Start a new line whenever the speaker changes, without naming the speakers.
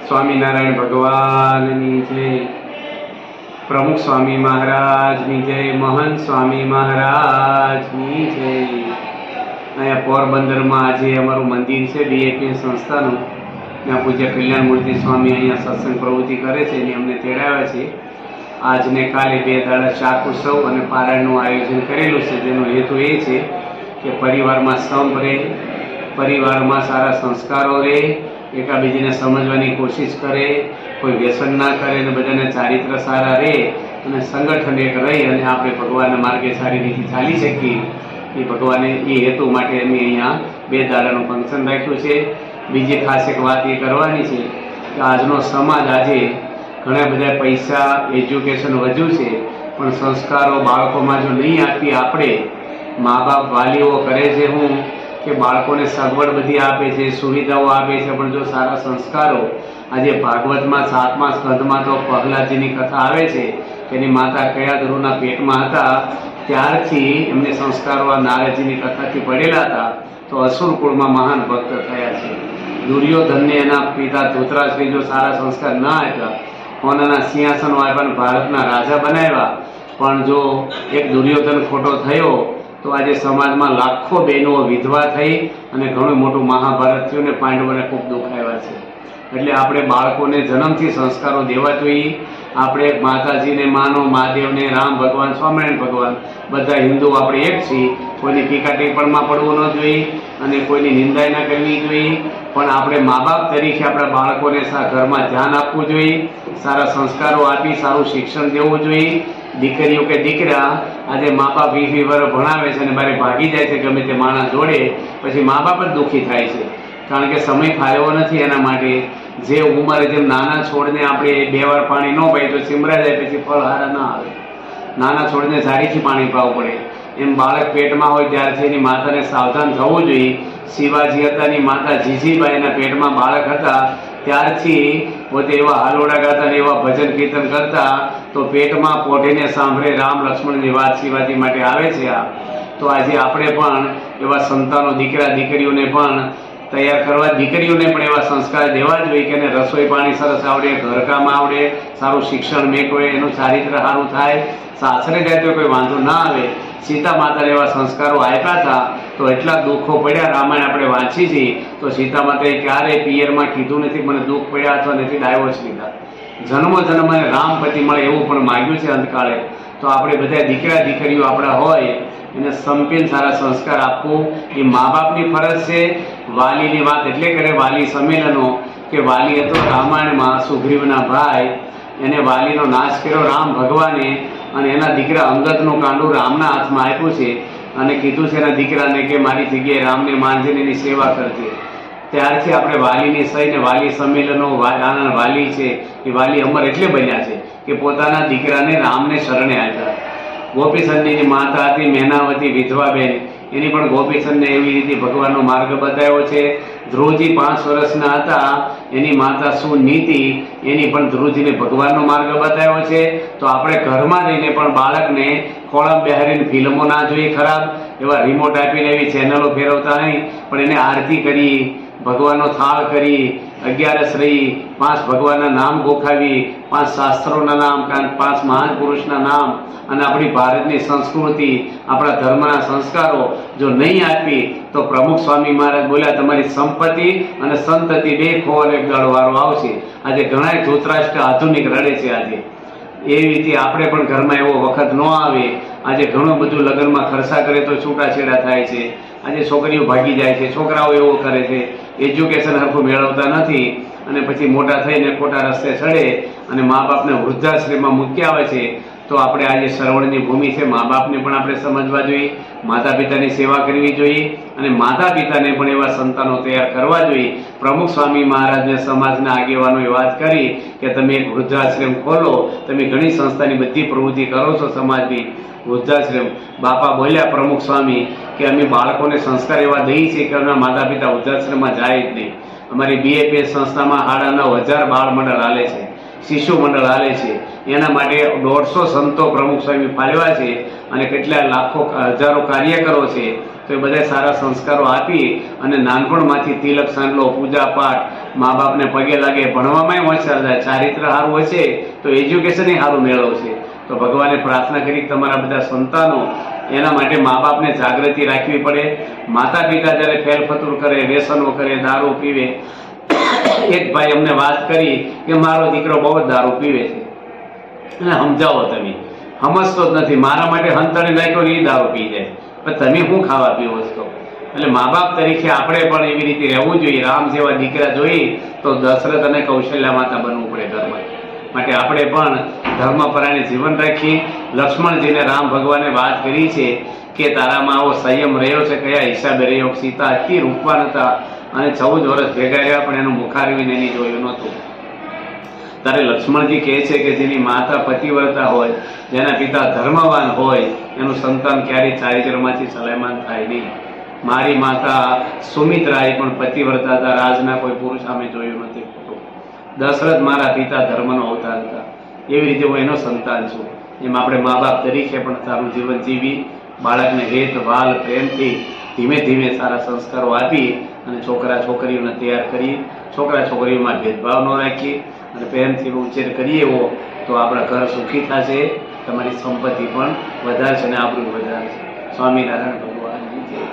સ્વામિનારાયણ ભગવાનની જય, પ્રમુખ સ્વામી મહારાજની જય, મહંત સ્વામી મહારાજની જય. અહીંયા પોરબંદરમાં આજે અમારું મંદિર છે બીએપી સંસ્થાનું. ત્યાં પૂજ્ય કલ્યાણ મૂર્તિ સ્વામી અહીંયા સત્સંગ પ્રવૃત્તિ કરે છે એની અમને તેડાવ્યા છે. આજને કાલે 2 દાડા શાક ઉત્સવ અને પારાયણનું આયોજન કરેલું છે, જેનો હેતુ એ છે કે પરિવારમાં સંપ રહે, પરિવારમાં સારા સંસ્કારો રહે, એકાબીજીને સમજવાની કોશિશ કરે, કોઈ વ્યસન ના કરે અને બધાને ચારિત્ર સારા રહે અને સંગઠન એક રહી અને આપણે ભગવાનના માર્ગે સારી રીતે ચાલી શકીએ. એ ભગવાને એ હેતુ માટે અમે અહીંયા 2 દાડાનું ફંક્શન રાખ્યું છે. બીજી ખાસ એક વાત એ કરવાની છે કે આજનો સમાજ આજે ઘણા બધા પૈસા એજ્યુકેશન વધ્યું છે, પણ સંસ્કારો બાળકોમાં જો નહીં આપી આપણે મા બાપ વાલીઓ કરે છે હું કે બાળકોને સગવડ બધી આપે છે, સુવિધાઓ આપે છે, પણ જો સારા સંસ્કારો આજે ભાગવતમાં 7મા સ્કંધમાં તો પ્રહલાદજીની કથા આવે છે કે એની માતા કયા ધ્રુવના પેટમાં હતા ત્યારથી એમને સંસ્કારો આ નારદજીની કથાથી પડેલા હતા, તો અસુર કુળમાં મહાન ભક્ત થયા છે. દુર્યોધનને એના પિતા ધૃતરાષ્ટ્રને જો સારા સંસ્કાર ના આપ્યા, કોનાના સિંહાસનો આપ્યા, ભારતના રાજા બનાવ્યા, પણ જો એક દુર્યોધન ખોટો થયો તો આજે સમાજમાં લાખો બહેનો વિધવા થઈ અને ઘણું મોટું મહાભારત થયું ને પાંડવોને ખૂબ દુઃખ આવ્યા છે. એટલે આપણે બાળકોને જન્મથી સંસ્કારો દેવા જોઈએ. આપણે માતાજીને માનો, મહાદેવને, રામ ભગવાન, સ્વામિનારાયણ ભગવાન, બધા હિન્દુ આપણે એક છીએ. કોઈની ટીકા ટિપ્પણમાં પડવું ન જોઈએ અને કોઈની નિંદાય ના કરવી જોઈએ, પણ આપણે મા બાપ તરીકે આપણા બાળકોને ઘરમાં ધ્યાન આપવું જોઈએ, સારા સંસ્કારો આપી સારું શિક્ષણ દેવું જોઈએ. દીકરીઓ કે દીકરા આજે મા બાપ 20 વર્ષ ભણાવે છે અને મારે ભાગી જાય છે ગમે તે માણસ જોડે, પછી મા બાપ જ દુઃખી થાય છે, કારણ કે સમય ફાળવ્યો નથી એના માટે. જે ઉંમરે જેમ નાના છોડને આપણે 2 વાર પાણી ન પાઈએ તો ચીમરા જાય, પછી ફળ હારા ના આવે. નાના છોડને ઝાડીથી પાણી પાવું પડે, એમ બાળક પેટમાં હોય ત્યારથી એની માતાને સાવધાન થવું જોઈએ. શિવાજી હતા એની માતા જીજીબાઈ એના પેટમાં બાળક હતા ત્યારથી પોતે એવા હાલોડા ગાતા ને એવા ભજન કીર્તન કરતા, તો પેટમાં પોઢીને સાંભળે રામ લક્ષ્મણની વાત શિવાજી માટે આવે છે. તો આજે આપણે પણ એવા સંતાનો દીકરા દીકરીઓને પણ તૈયાર કરવા, દીકરીઓને પણ એવા સંસ્કાર દેવા જોઈએ કે એને રસોઈ પાણી સરસ આવડે, ઘરકામ આવડે, સારું શિક્ષણ મેળવે, એનું ચારિત્ર સારું થાય, સાસરે જાય તો કોઈ વાંધો ના આવે. સીતા માતાને એવા સંસ્કારો આપ્યા હતા તો એટલા દુઃખો પડ્યા. રામાયણ આપણે વાંચી છીએ તો સીતા માતાએ ક્યારેય પિયરમાં કીધું નથી મને દુઃખ પડ્યા અથવા નથી ડાયવોર્સ લીધા. જન્મો જન્મને રામ પતિ મળે એવું પણ માગ્યું છે અંતકાળે. તો આપણે બધા દીકરા દીકરીઓ આપણા હોય એને સંપીને સારા સંસ્કાર આપવું એ મા બાપની ફરજ છે. વાલીની વાત એટલે કરે વાલી સંમેલનો કે વાલી હતો રામાયણમાં સુગ્રીવના ભાઈ, એને વાલીનો નાશ કર્યો રામ ભગવાને અને એના દીકરા અંગદનું કાંડું રામના હાથમાં આપ્યું છે અને કીધું છે એના દીકરાને કે મારી જગ્યાએ રામને માનજે એની સેવા કરજે. ત્યારથી આપણે વાલીની સહીને વાલી સંમેલનો વાલી છે એ વાલી અમર એટલે બન્યા છે કે પોતાના દીકરાને રામને શરણે આપ્યા. ગોપીચંદની માતા હતી મેનાવતી વિધવાબેન, એની પણ ગોપીચંદને એવી રીતે ભગવાનનો માર્ગ બતાવ્યો છે. ધ્રુવજી 5 વર્ષના હતા, એની માતા સુનીતિ, એની પણ ધ્રુવજીને ભગવાનનો માર્ગ બતાવ્યો છે. તો આપણે ઘરમાં રહીને પણ બાળકને ખોળામાં બેહારીને ફિલ્મો ના જોઈએ ખરાબ, એવા રિમોટ આપીને એવી ચેનલો ફેરવતા નહીં, પણ એને આરતી કરી, ભગવાનનો થાળ કરી, 11 રહી, 5 ભગવાનના નામ ગોખાવી, 5 શાસ્ત્રોના નામ, 5 મહાન પુરુષના નામ અને આપણી ભારતની સંસ્કૃતિ, આપણા ધર્મના સંસ્કારો જો નહીં આપી તો પ્રમુખ સ્વામી મહારાજ બોલ્યા તમારી સંપત્તિ અને સંતતિ 2 ખોવાનો એક દાડો વારો આવશે. આજે ઘણા ધૃતરાષ્ટ્ર આધુનિક રડે છે. આજે એવી રીતે આપણે પણ ઘરમાં એવો વખત ન આવે. આજે ઘણું બધું લગ્નમાં ખર્ચા કરે તો છૂટાછેડા થાય છે. આજે છોકરીઓ ભાગી જાય છે, છોકરાઓ એવો કરે છે, એજ્યુકેશન હરખું મેળવતા નથી અને પછી મોટા થઈને ખોટા રસ્તે ચડે અને મા બાપને વૃદ્ધાશ્રમમાં મૂકી આવે છે. તો આપણે આજે શ્રવણની ભૂમિ છે, મા બાપને પણ આપણે સમજવા જોઈએ, માતા પિતાની સેવા કરવી જોઈએ અને માતા પિતાને પણ એવા સંતાનો તૈયાર કરવા જોઈએ. પ્રમુખ સ્વામી મહારાજને સમાજના આગેવાનોએ વાત કરી કે તમે એક વૃદ્ધાશ્રમ ખોલો, તમે ઘણી સંસ્થાની બધી પ્રવૃત્તિ કરો છો સમાજની. વૃદ્ધાશ્રમ બાપા બોલ્યા પ્રમુખ સ્વામી કે અમે બાળકોને સંસ્કાર એવા દઈએ છીએ કે એમના માતા પિતા વૃદ્ધાશ્રમમાં જાય જ નહીં. અમારી બીએપીએસ સંસ્થામાં 9,500 બાળ મંડળ હાલે છે, શિશુ મંડળ હાલે છે. એના માટે 150 સંતો પ્રમુખ સ્વામી ફાળવ્યા છે અને કેટલા લાખો હજારો કાર્યકરો છે. તો એ બધા સારા સંસ્કારો આપી અને નાનપણમાંથી તિલક સાંડલો, પૂજા પાઠ મા બાપને પગે લાગે, ભણવામાં હોશિયાર થાય, ચારિત્ર સારું હશે તો એજ્યુકેશન સારું મેળવશે. તો ભગવાને પ્રાર્થના કરી તમારા બધા સંતાનો એના માટે મા બાપને જાગૃતિ રાખવી પડે. માતા પિતા જ્યારે ફેલ ફતુર કરે, વ્યસનો કરે, દારૂ પીવે, એક ભાઈ અમને વાત કરી કે મારો દીકરો બહુ જ દારૂ પીવે છે, અને સમજાવો તમે, સમજતો જ નથી, મારા માટે હંતાને નાખ્યો ને એ દારૂ પી જાય, પણ તમે શું ખાવા પીવો છો? એટલે મા બાપ તરીકે આપણે પણ એવી રીતે રહેવું જોઈએ. રામ જેવા દીકરા જોઈ તો દશરથ અને કૌશલ્યા માતા બનવું પડે ઘરમાં. માટે આપણે પણ ધર્મપરાયણે જીવન રાખી. લક્ષ્મણજીને રામ ભગવાને વાત કરી છે કે તારામાં આવો સંયમ રહ્યો છે, કયા હિસાબે રહ્યો? સીતા અતિ રૂપવાન હતા અને 14 વર્ષ ભેગા રહ્યા, પણ એનું મુખારવીને એની જોયું નહોતું. ત્યારે લક્ષ્મણજી કહે છે કે જેની માતા પતિવ્રતા હોય, જેના પિતા ધર્મવાન હોય, એનું સંતાન ક્યારેય ચારિત્રમાંથી સલાયમાન થાય નહીં. મારી માતા સુમિત્રાએ પણ પતિવ્રતા હતા, રાજના કોઈ પુરુષ સામે જોયું નથી. દશરથ મારા પિતા ધર્મનો અવતાર હતા. એવી રીતે હું એનો સંતાન છું. એમ આપણે મા બાપ તરીકે પણ સારું જીવન જીવી, બાળકને હેત વાલ પ્રેમથી ધીમે ધીમે સારા સંસ્કારો આપી અને છોકરા છોકરીઓને તૈયાર કરી, છોકરા છોકરીઓમાં ભેદભાવ ન રાખી અને પ્રેમથી ઉછેર કરીએ એવો તો આપણા ઘર સુખી થશે, તમારી સંપત્તિ પણ વધારશે અને આપણું વધારશે. સ્વામિનારાયણ ભગવાનની જય.